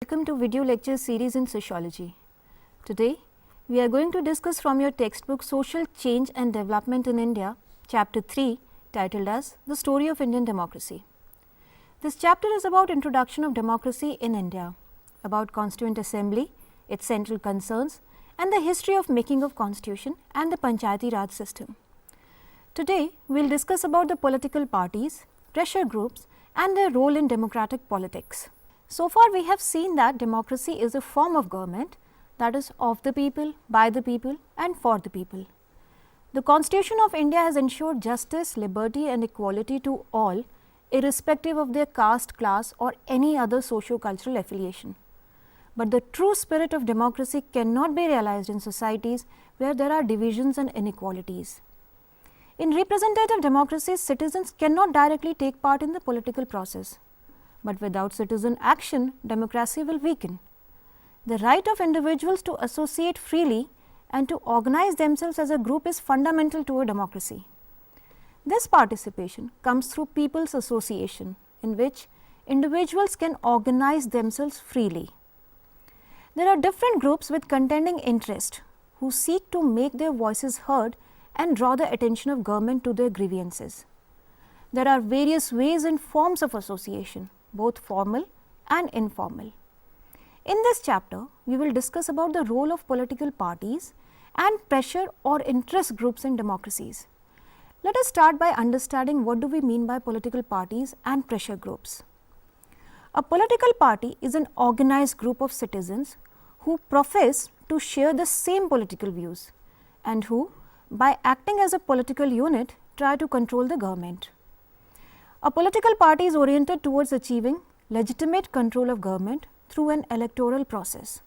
welcome to video lecture series in sociology. Today, we are going to discuss from your textbook Social Change and Development in India, chapter 3, titled as The Story of Indian Democracy. This chapter is about introduction of democracy in India, about Constituent Assembly, its central concerns, and the history of making of constitution and the Panchayati Raj system. Today, we will discuss about the political parties, pressure groups, and their role in democratic politics. So far, we have seen that democracy is a form of government that is of the people, by the people, and for the people. The Constitution of India has ensured justice, liberty, and equality to all, irrespective of their caste, class, or any other socio-cultural affiliation. But the true spirit of democracy cannot be realized in societies where there are divisions and inequalities. In representative democracies, citizens cannot directly take part in the political process. But without citizen action, democracy will weaken. The right of individuals to associate freely and to organize themselves as a group is fundamental to a democracy. This participation comes through people's association, in which individuals can organize themselves freely. There are different groups with contending interest who seek to make their voices heard and draw the attention of government to their grievances. There are various ways and forms of association, both formal and informal. In this chapter, we will discuss about the role of political parties and pressure or interest groups in democracies. Let us start by understanding what do we mean by political parties and pressure groups. A political party is an organized group of citizens who profess to share the same political views and who, by acting as a political unit, try to control the government. A political party is oriented towards achieving legitimate control of government through an electoral process.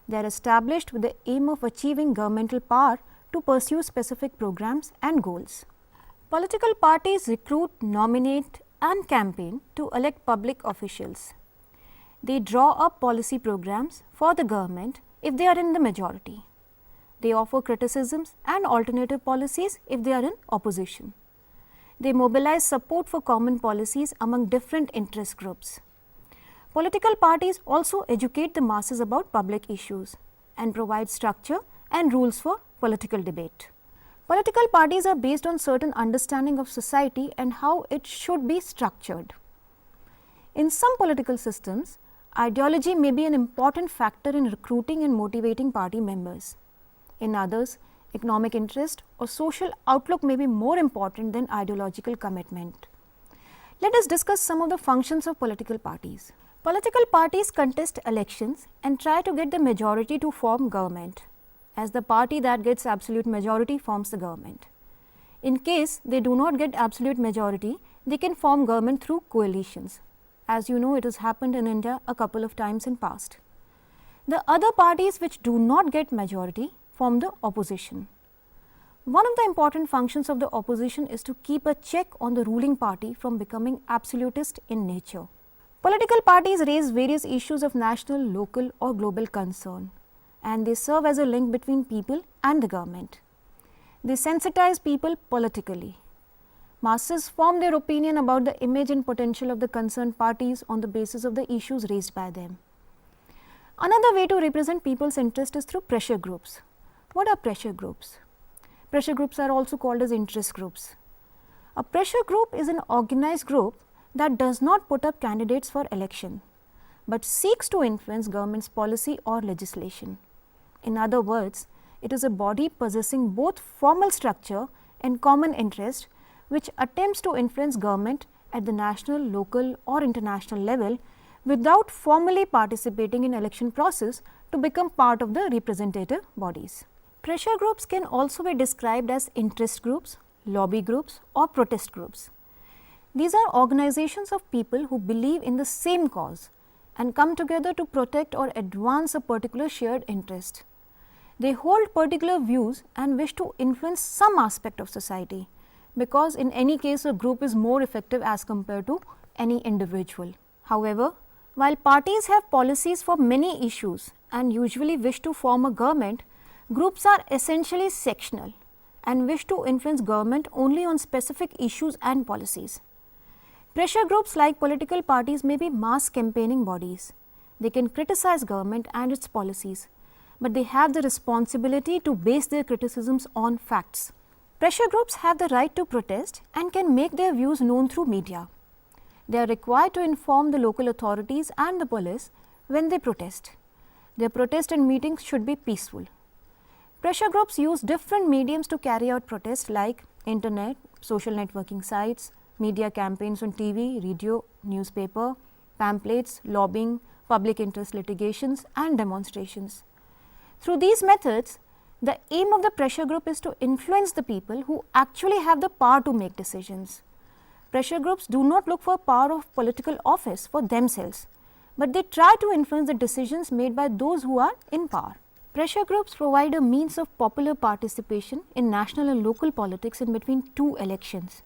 They are established with the aim of achieving governmental power to pursue specific programs and goals. Political parties recruit, nominate, and campaign to elect public officials. They draw up policy programs for the government if they are in the majority. They offer criticisms and alternative policies if they are in opposition. They mobilize support for common policies among different interest groups. Political parties also educate the masses about public issues and provide structure and rules for political debate. Political parties are based on certain understanding of society and how it should be structured. In some political systems, ideology may be an important factor in recruiting and motivating party members. In others, economic interest or social outlook may be more important than ideological commitment. Let us discuss some of the functions of political parties. Political parties contest elections and try to get the majority to form government, as the party that gets absolute majority forms the government. In case they do not get absolute majority, they can form government through coalitions. As you know, it has happened in India a couple of times in past. The other parties which do not get majority form the opposition. One of the important functions of the opposition is to keep a check on the ruling party from becoming absolutist in nature. Political parties raise various issues of national, local, or global concern, and they serve as a link between people and the government. They sensitize people politically. Masses form their opinion about the image and potential of the concerned parties on the basis of the issues raised by them. Another way to represent people's interest is through pressure groups. What are pressure groups? Pressure groups are also called as interest groups. A pressure group is an organized group that does not put up candidates for election, but seeks to influence government's policy or legislation. In other words, it is a body possessing both formal structure and common interest which attempts to influence government at the national, local, or international level without formally participating in election process to become part of the representative bodies. Pressure groups can also be described as interest groups, lobby groups, or protest groups. These are organizations of people who believe in the same cause and come together to protect or advance a particular shared interest. They hold particular views and wish to influence some aspect of society, because in any case a group is more effective as compared to any individual. However, while parties have policies for many issues and usually wish to form a government, groups are essentially sectional and wish to influence government only on specific issues and policies. Pressure groups like political parties may be mass campaigning bodies. They can criticize government and its policies, but they have the responsibility to base their criticisms on facts. Pressure groups have the right to protest and can make their views known through media. They are required to inform the local authorities and the police when they protest. Their protest and meetings should be peaceful. Pressure groups use different mediums to carry out protests like internet, social networking sites, media campaigns on TV, radio, newspaper, pamphlets, lobbying, public interest litigations and demonstrations. Through these methods, the aim of the pressure group is to influence the people who actually have the power to make decisions. Pressure groups do not look for power of political office for themselves, but they try to influence the decisions made by those who are in power. Pressure groups provide a means of popular participation in national and local politics in between two elections.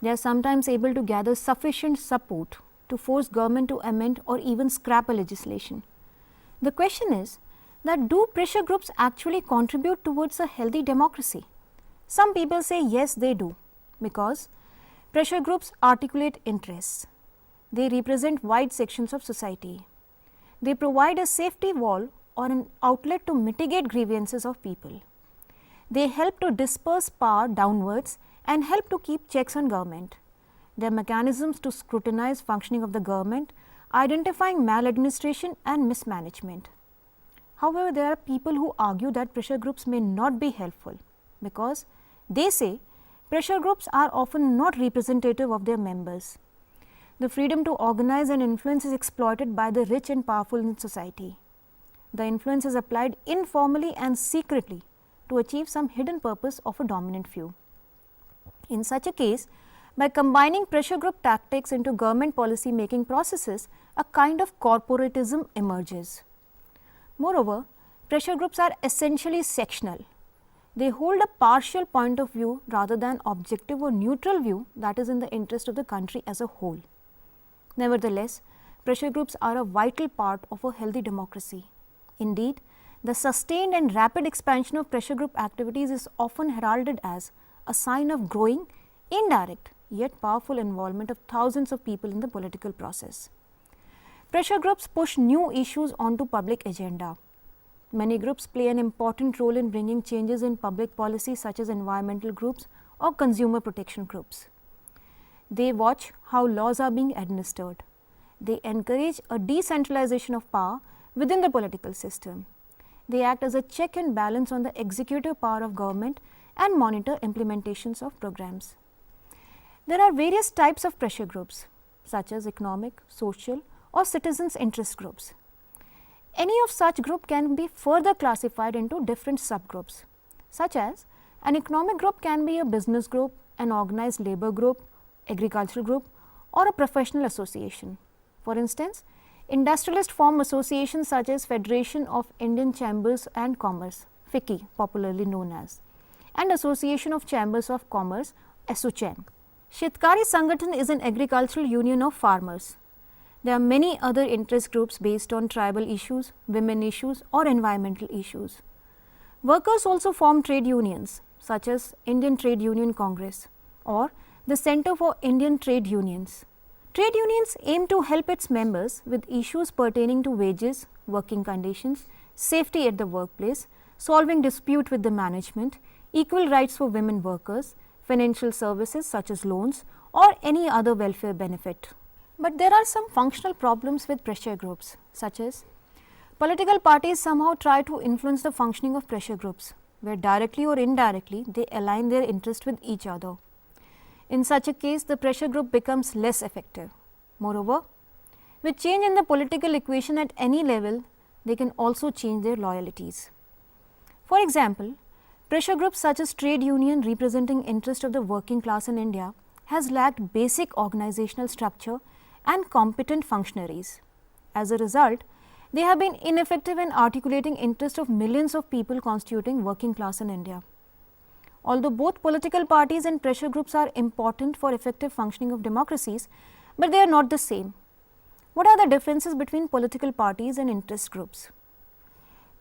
They are sometimes able to gather sufficient support to force government to amend or even scrap a legislation. The question is that do pressure groups actually contribute towards a healthy democracy? Some people say yes, they do, because pressure groups articulate interests. They represent wide sections of society. They provide a safety wall or an outlet to mitigate grievances of people. They help to disperse power downwards and help to keep checks on government. They are mechanisms to scrutinize functioning of the government, identifying maladministration and mismanagement. However, there are people who argue that pressure groups may not be helpful because they say pressure groups are often not representative of their members. The freedom to organize and influence is exploited by the rich and powerful in society. The influence is applied informally and secretly to achieve some hidden purpose of a dominant few. In such a case, by combining pressure group tactics into government policy making processes, a kind of corporatism emerges. Moreover, pressure groups are essentially sectional. They hold a partial point of view rather than objective or neutral view that is in the interest of the country as a whole. Nevertheless, pressure groups are a vital part of a healthy democracy. Indeed, the sustained and rapid expansion of pressure group activities is often heralded as a sign of growing, indirect, yet powerful involvement of thousands of people in the political process. Pressure groups push new issues onto public agenda. Many groups play an important role in bringing changes in public policy such as environmental groups or consumer protection groups. They watch how laws are being administered. They encourage a decentralization of power within the political system. They act as a check and balance on the executive power of government and monitor implementations of programs. There are various types of pressure groups such as economic, social or citizens interest groups. Any of such group can be further classified into different subgroups, such as an economic group can be a business group, an organized labor group, agricultural group or a professional association. For instance, industrialist form associations such as Federation of Indian Chambers and Commerce (FICCI) popularly known as, and Association of Chambers of Commerce (ASSOCHAM). Shetkari Sangathan is an agricultural union of farmers. There are many other interest groups based on tribal issues, women issues or environmental issues. Workers also form trade unions such as Indian Trade Union Congress or the Center for Indian Trade Unions. Trade unions aim to help its members with issues pertaining to wages, working conditions, safety at the workplace, solving dispute with the management, equal rights for women workers, financial services such as loans or any other welfare benefit. But there are some functional problems with pressure groups, such as political parties somehow try to influence the functioning of pressure groups, where directly or indirectly they align their interest with each other. In such a case, the pressure group becomes less effective. Moreover, with change in the political equation at any level, they can also change their loyalties. For example, pressure groups such as trade union representing interest of the working class in India has lacked basic organizational structure and competent functionaries. As a result, they have been ineffective in articulating interest of millions of people constituting working class in India. Although both political parties and pressure groups are important for effective functioning of democracies, but they are not the same. What are the differences between political parties and interest groups?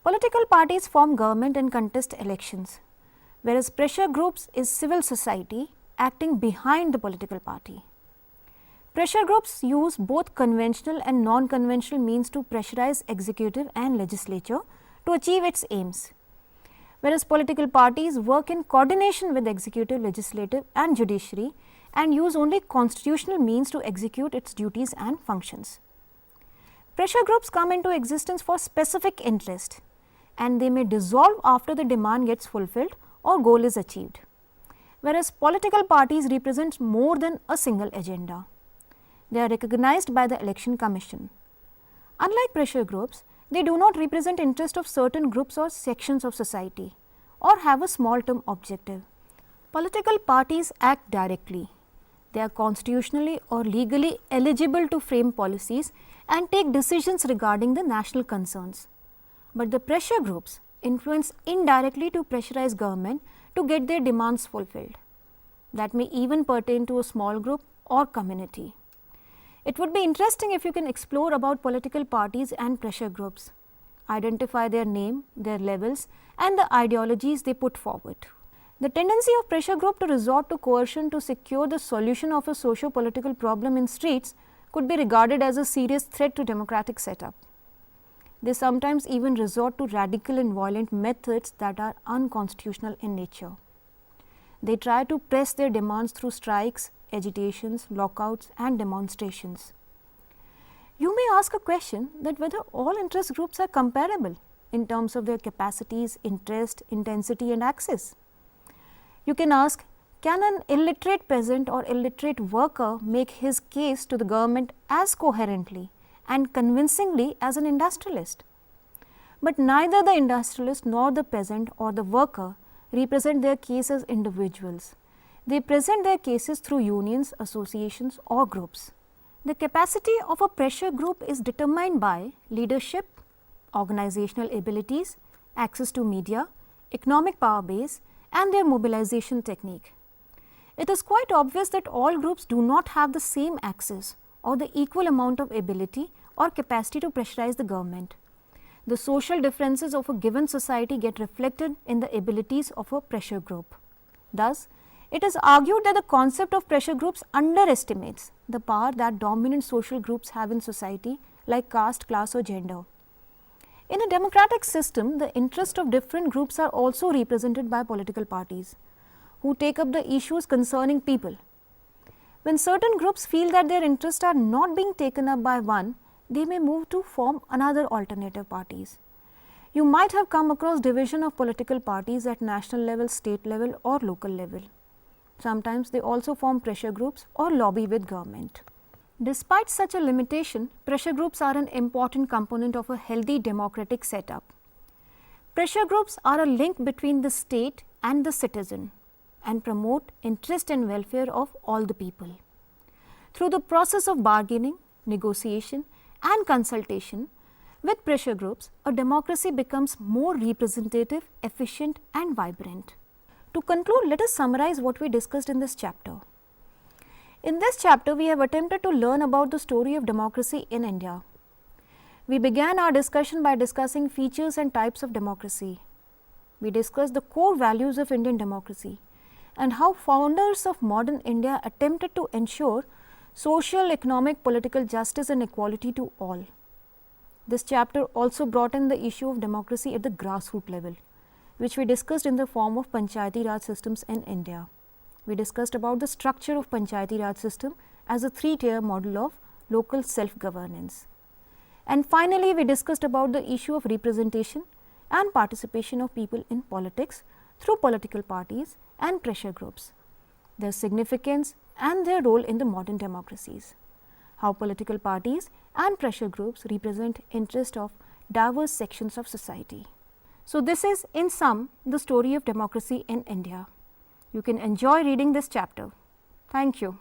Political parties form government and contest elections, whereas pressure groups is civil society acting behind the political party. Pressure groups use both conventional and non-conventional means to pressurize executive and legislature to achieve its aims, whereas political parties work in coordination with executive, legislative and judiciary and use only constitutional means to execute its duties and functions. Pressure groups come into existence for specific interest and they may dissolve after the demand gets fulfilled or goal is achieved, whereas political parties represent more than a single agenda. They are recognized by the Election Commission. Unlike pressure groups, they do not represent interest of certain groups or sections of society or have a small term objective. Political parties act directly. They are constitutionally or legally eligible to frame policies and take decisions regarding the national concerns. But the pressure groups influence indirectly to pressurize government to get their demands fulfilled. That may even pertain to a small group or community. It would be interesting if you can explore about political parties and pressure groups, identify their name, their levels and the ideologies they put forward. The tendency of pressure group to resort to coercion to secure the solution of a socio-political problem in streets could be regarded as a serious threat to democratic setup. They sometimes even resort to radical and violent methods that are unconstitutional in nature. They try to press their demands through strikes, agitations, lockouts and demonstrations. You may ask a question that whether all interest groups are comparable in terms of their capacities, interest, intensity and access. You can ask, can an illiterate peasant or illiterate worker make his case to the government as coherently and convincingly as an industrialist? But neither the industrialist nor the peasant or the worker represent their case as individuals. They present their cases through unions, associations or groups. The capacity of a pressure group is determined by leadership, organizational abilities, access to media, economic power base and their mobilization technique. It is quite obvious that all groups do not have the same access or the equal amount of ability or capacity to pressurize the government. The social differences of a given society get reflected in the abilities of a pressure group. Thus, it is argued that the concept of pressure groups underestimates the power that dominant social groups have in society like caste, class or gender. In a democratic system, the interests of different groups are also represented by political parties who take up the issues concerning people. When certain groups feel that their interests are not being taken up by one, they may move to form another alternative parties. You might have come across division of political parties at national level, state level or local level. Sometimes they also form pressure groups or lobby with government. Despite such a limitation, pressure groups are an important component of a healthy democratic setup. Pressure groups are a link between the state and the citizen and promote interest and welfare of all the people. Through the process of bargaining, negotiation and consultation with pressure groups, a democracy becomes more representative, efficient and vibrant. To conclude, let us summarize what we discussed in this chapter. In this chapter, we have attempted to learn about the story of democracy in India. We began our discussion by discussing features and types of democracy. We discussed the core values of Indian democracy and how founders of modern India attempted to ensure social, economic, political justice and equality to all. This chapter also brought in the issue of democracy at the grassroots level, which we discussed in the form of Panchayati Raj systems in India. We discussed about the structure of Panchayati Raj system as a three-tier model of local self-governance. And finally, we discussed about the issue of representation and participation of people in politics through political parties and pressure groups, their significance and their role in the modern democracies, how political parties and pressure groups represent interest of diverse sections of society. So, this is in sum the story of democracy in India. You can enjoy reading this chapter. Thank you.